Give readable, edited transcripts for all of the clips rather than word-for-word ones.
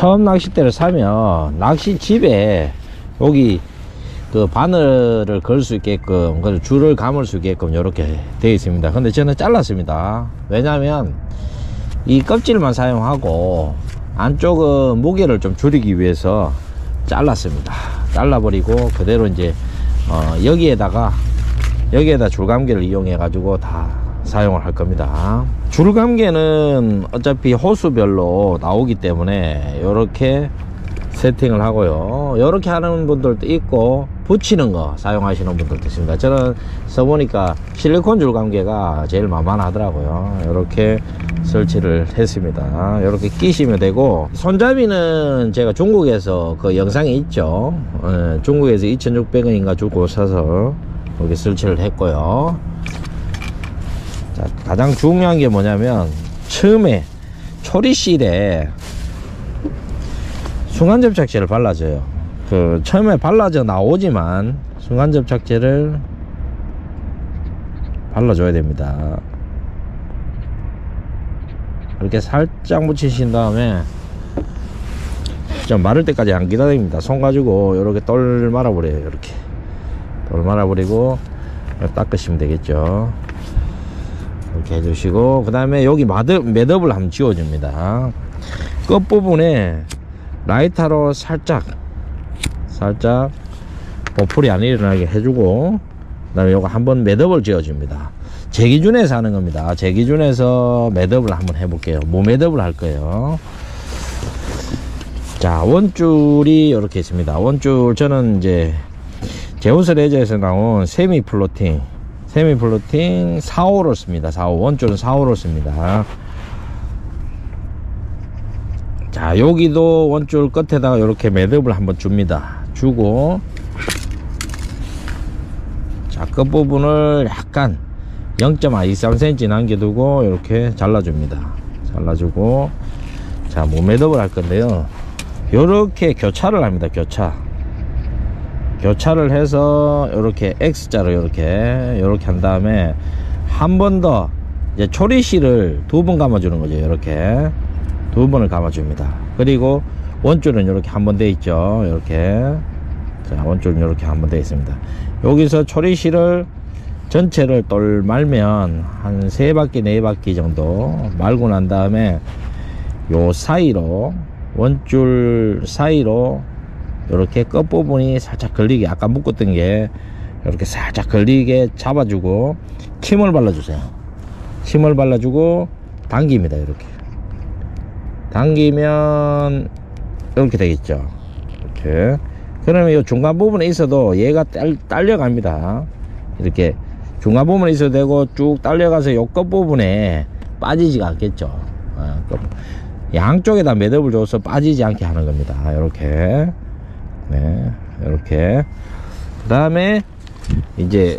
처음 낚싯대를 사면 낚시집에 여기 그 바늘을 걸 수 있게끔, 그 줄을 감을 수 있게끔 이렇게 되어 있습니다. 근데 저는 잘랐습니다. 왜냐면 이 껍질만 사용하고 안쪽은 무게를 좀 줄이기 위해서 잘랐습니다. 잘라버리고 그대로 이제 여기에다 줄감개를 이용해 가지고 다 사용을 할 겁니다. 줄감개는 어차피 호수별로 나오기 때문에 이렇게 세팅을 하고요. 이렇게 하는 분들도 있고 붙이는 거 사용하시는 분들도 있습니다. 저는 써보니까 실리콘 줄감개가 제일 만만하더라고요. 이렇게 설치를 했습니다. 이렇게 끼시면 되고, 손잡이는 제가 중국에서 그 영상에 있죠. 중국에서 2,600원인가 주고 사서 이렇게 설치를 했고요. 자, 가장 중요한 게 뭐냐면 처음에 초리실에 순간접착제를 발라줘요. 그 처음에 발라져 나오지만 순간접착제를 발라줘야 됩니다. 이렇게 살짝 묻히신 다음에 좀 마를 때까지 안 기다립니다. 손 가지고 이렇게 똘 말아버려요. 이렇게 똘 말아버리고 닦으시면 되겠죠. 이렇게 해주시고, 그 다음에 여기 매듭을 한번 지워줍니다. 끝부분에 라이터로 살짝 보풀이 안 일어나게 해주고, 그 다음에 요거 한번 매듭을 지어줍니다. 제 기준에서 하는 겁니다. 제 기준에서 매듭을 한번 해볼게요. 무매듭을 할 거예요. 자, 원줄이 이렇게 있습니다. 원줄, 저는 이제 제우스 레저에서 나온 세미 플로팅 4호를 씁니다. 4호. 원줄은 4호를 씁니다. 자, 여기도 원줄 끝에다가 이렇게 매듭을 한번 줍니다. 주고, 자, 끝부분을 약간 0.23cm 남겨두고 이렇게 잘라줍니다. 잘라주고, 자, 무매듭을 할 건데요. 이렇게 교차를 합니다. 교차를 해서 이렇게 X자로 이렇게 한 다음에 한 번 더 이제 초리실을 2번 감아주는 거죠. 이렇게 2번을 감아줍니다. 그리고 원줄은 이렇게 한 번 돼 있죠. 이렇게. 자, 원줄은 이렇게 한 번 돼 있습니다. 여기서 초리실을 전체를 똘 말면 한 3바퀴 4바퀴 정도 말고 난 다음에 요 사이로, 원줄 사이로 이렇게 끝부분이 살짝 걸리게, 아까 묶었던 게 이렇게 살짝 걸리게 잡아주고 침을 발라주세요. 침을 발라주고 당깁니다. 이렇게 당기면 이렇게 되겠죠. 이렇게. 그러면 이 중간 부분에 있어도 얘가 딸려갑니다. 이렇게 중간 부분에 있어도 되고 쭉 딸려가서 이 끝부분에 빠지지가 않겠죠. 양쪽에다 매듭을 줘서 빠지지 않게 하는 겁니다. 이렇게. 네, 이렇게. 그 다음에 이제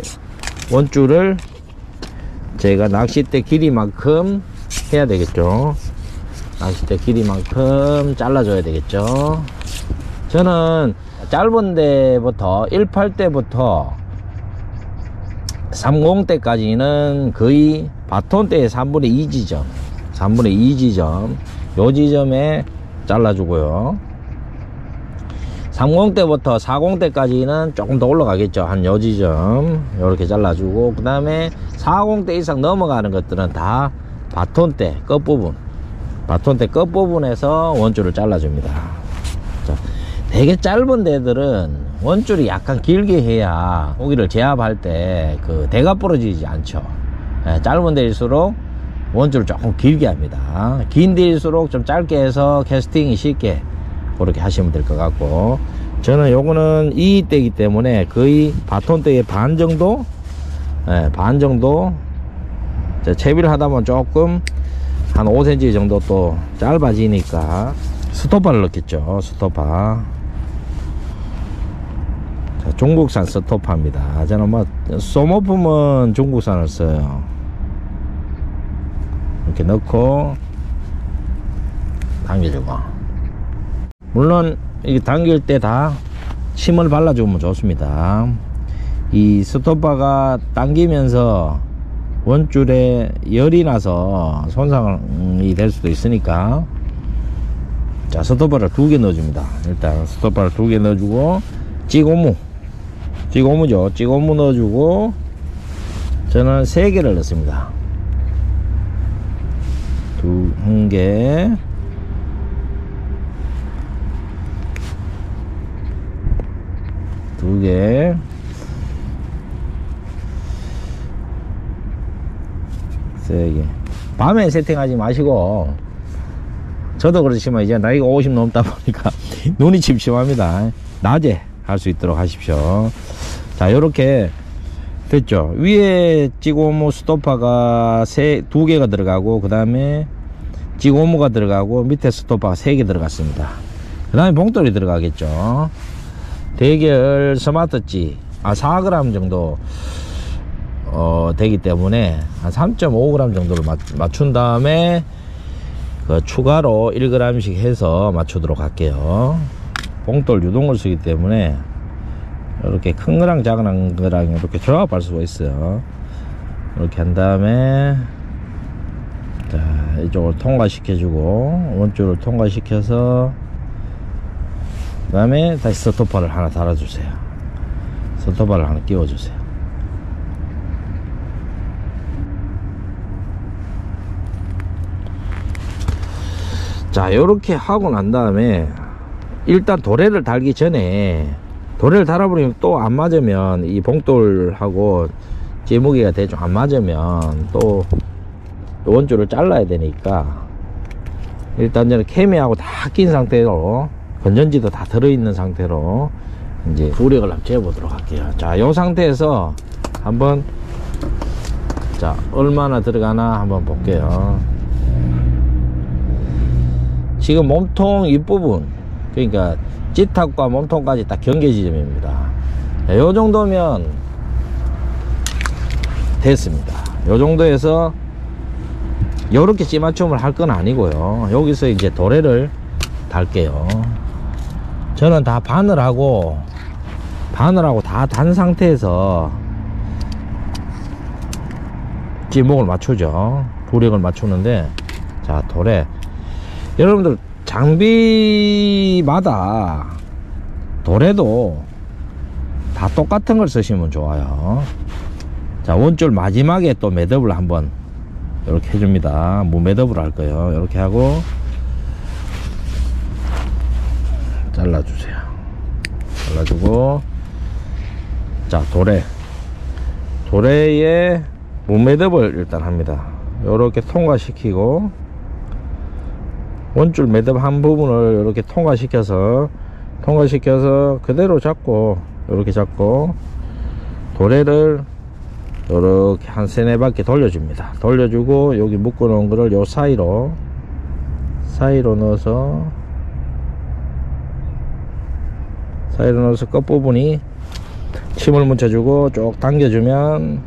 원줄을 제가 낚싯대 길이만큼 해야 되겠죠. 낚싯대 길이만큼 잘라줘야 되겠죠. 저는 짧은 데부터 18대부터 30대까지는 거의 바톤대의 3분의 2 지점, 3분의 2 지점, 요 지점에 잘라주고요. 30대부터 40대까지는 조금 더 올라가겠죠. 한 요 지점 요렇게 잘라주고, 그 다음에 40대 이상 넘어가는 것들은 다 바톤대 끝부분에서 원줄을 잘라줍니다. 자, 되게 짧은 데들은 원줄이 약간 길게 해야 고기를 제압할 때 그 대가 부러지지 않죠. 짧은 데일수록 원줄을 조금 길게 합니다. 긴 데일수록 좀 짧게 해서 캐스팅이 쉽게 그렇게 하시면 될 것 같고, 저는 요거는 2대이기 때문에 거의 바톤대의 반 정도, 반 정도 채비를 하다 보면 조금 한 5cm 정도 또 짧아지니까 스토파를 넣겠죠. 스토파. 자, 중국산 스토파입니다. 저는 뭐 소모품은 중국산을 써요. 이렇게 넣고 당겨주고, 물론 이게 당길 때 다 침을 발라주면 좋습니다. 이 스토파가 당기면서 원줄에 열이 나서 손상이 될 수도 있으니까, 자, 스토퍼를 2개 넣어줍니다. 일단 스토퍼를 2개 넣어주고, 찌고무죠. 찌고무 넣어주고, 저는 3개를 넣습니다. 1개, 두 개, 세 개. 밤에 세팅하지 마시고, 저도 그렇지만 이제 나이가 50 넘다 보니까 눈이 침침합니다. 낮에 할 수 있도록 하십시오. 자, 요렇게 됐죠. 위에 찌고무 스토퍼가 2개가 들어가고, 그 다음에 찌고무가 들어가고, 밑에 스토퍼가 3개 들어갔습니다. 그 다음에 봉돌이 들어가겠죠. 대결 스마트찌 4g 정도 되기 때문에 한 3.5g 정도를 맞춘 다음에 그 추가로 1g씩 해서 맞추도록 할게요. 봉돌 유동을 쓰기 때문에 이렇게 큰 거랑 작은 거랑 이렇게 조합할 수가 있어요. 이렇게 한 다음에 자, 이쪽을 통과시켜주고 원줄을 통과시켜서 그 다음에 다시 스토퍼를 하나 달아주세요. 스토퍼를 하나 끼워주세요. 자, 요렇게 하고 난 다음에 일단 도래를 달기 전에, 도래를 달아버리면 또 안 맞으면 이 봉돌하고 제무게가 대충 안 맞으면 또 원줄을 잘라야 되니까 일단 저는 케미하고 다 낀 상태로, 건전지도 다 들어있는 상태로 이제 부력을 한번 재보도록 할게요. 자, 요 상태에서 한번, 자, 얼마나 들어가나 한번 볼게요. 지금 몸통 윗부분, 그러니까 찌탑과 몸통까지 딱 경계 지점입니다. 요 정도면 됐습니다. 요 정도에서 요렇게 찌맞춤을 할 건 아니고요. 여기서 이제 도래를 달게요. 저는 다 바늘하고 다 단 상태에서 찌목을 맞추죠. 부력을 맞추는데, 자, 도래. 여러분들 장비마다 도래도 다 똑같은 걸 쓰시면 좋아요. 자, 원줄 마지막에 또 매듭을 한번 이렇게 해줍니다. 매듭을 할 거예요. 이렇게 하고 잘라주세요. 잘라주고, 자, 도래에 매듭을 일단 합니다. 이렇게 통과시키고, 원줄 매듭 한 부분을 이렇게 통과시켜서 그대로 잡고, 이렇게 잡고 도래를 이렇게 한 3-4바퀴 돌려줍니다. 돌려주고, 여기 묶어 놓은 거를 요 사이로 넣어서 끝부분이 침을 묻혀주고 쭉 당겨주면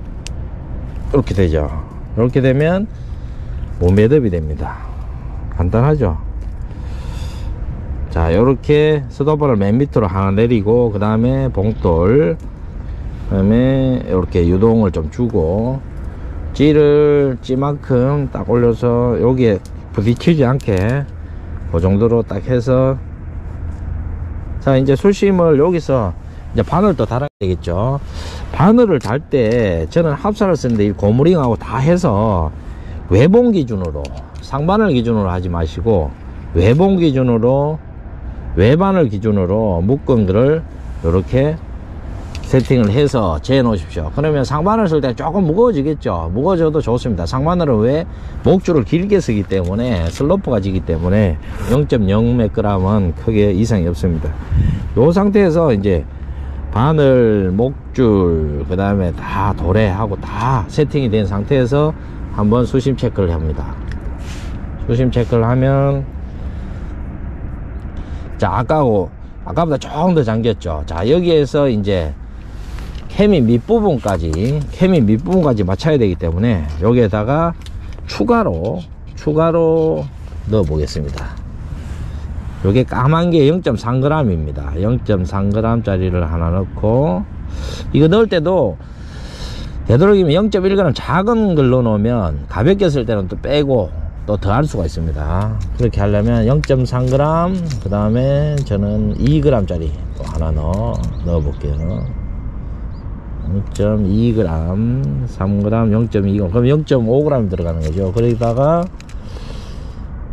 이렇게 되죠. 이렇게 되면 매듭이 됩니다. 간단하죠. 자, 이렇게 스토퍼를 맨 밑으로 하나 내리고, 그 다음에 봉돌, 그 다음에 이렇게 유동을 좀 주고, 찌만큼 딱 올려서 여기에 부딪히지 않게 그 정도로 딱 해서, 자, 이제 수심을 여기서 이제 바늘을 또 달아야 되겠죠. 바늘을 달 때 저는 합사를 쓰는데 이 고무링하고 다 해서 외봉 기준으로, 상바늘 기준으로 하지 마시고 외봉 기준으로, 외바늘 기준으로 묶은 거를 이렇게 세팅을 해서 재어 놓으십시오. 그러면 상바늘 쓸 때 조금 무거워지겠죠. 무거워져도 좋습니다. 상바늘은 왜? 목줄을 길게 쓰기 때문에, 슬로프가 지기 때문에 0.0 몇 g은 크게 이상이 없습니다. 이 상태에서 이제 바늘, 목줄, 그 다음에 다 도래하고 다 세팅이 된 상태에서 한번 수심 체크를 합니다. 수심 체크를 하면, 자, 아까보다 조금 더 잠겼죠. 자, 여기에서 이제 케미 밑부분까지 맞춰야 되기 때문에 여기에다가 추가로 넣어 보겠습니다. 요게 까만 게 0.3g 입니다. 0.3g 짜리를 하나 넣고, 이거 넣을 때도 되도록이면 0.1g 작은 걸 넣어 놓으면 가볍게 쓸 때는 또 빼고 또 더 할 수가 있습니다. 그렇게 하려면 0.3g, 그 다음에 저는 2g 짜리 또 하나 넣어 볼게요. 0.2g, 3g, 0.2g, 그럼 0.5g 들어가는 거죠. 그러다가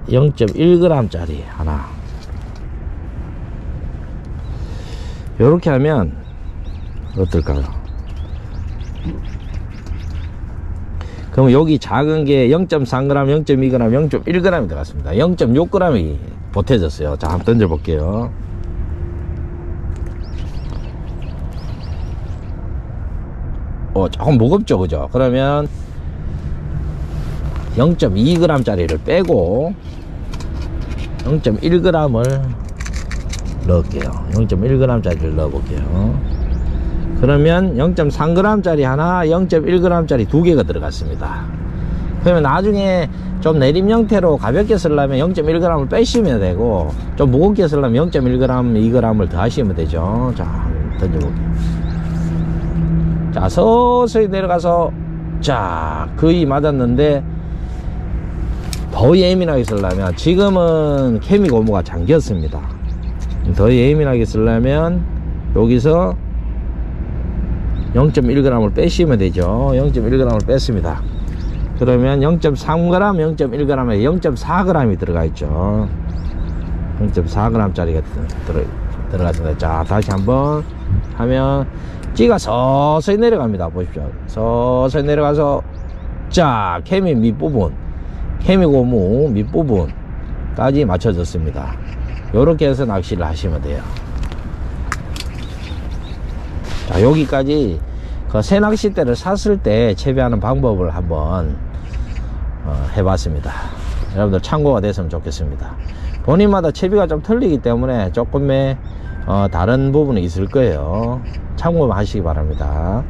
0.1g 짜리 하나. 요렇게 하면 어떨까요? 그럼 여기 작은 게 0.3g, 0.2g, 0.1g이 들어갔습니다. 0.6g이 보태졌어요. 자, 한번 던져 볼게요. 조금 무겁죠, 그죠? 그러면 0.2g 짜리를 빼고 0.1g을 넣을게요. 0.1g 짜리를 넣어 볼게요. 그러면 0.3g 짜리 하나, 0.1g 짜리 두 개가 들어갔습니다. 그러면 나중에 좀 내림 형태로 가볍게 쓰려면 0.1g을 빼시면 되고, 좀 무겁게 쓰려면 0.1g, 2g을 더 하시면 되죠. 자, 한번 던져볼게요. 자, 서서히 내려가서, 자, 거의 맞았는데, 더 예민하게 쓰려면, 지금은 케미 고무가 잠겼습니다. 더 예민하게 쓰려면, 여기서 0.1g을 빼시면 되죠. 0.1g을 뺐습니다. 그러면 0.3g, 0.1g에 0.4g이 들어가 있죠. 0.4g 짜리가 들어갔습니다. 자, 다시 한번 하면 찌가 서서히 내려갑니다. 보십시오. 서서히 내려가서, 자, 케미 밑부분, 케미 고무 밑부분까지 맞춰졌습니다. 요렇게 해서 낚시를 하시면 돼요. 자, 여기까지 그 새 낚싯대를 샀을 때 채비하는 방법을 한번 해봤습니다. 여러분들 참고가 됐으면 좋겠습니다. 본인마다 채비가 좀 틀리기 때문에 조금의 다른 부분이 있을 거예요. 참고만 하시기 바랍니다.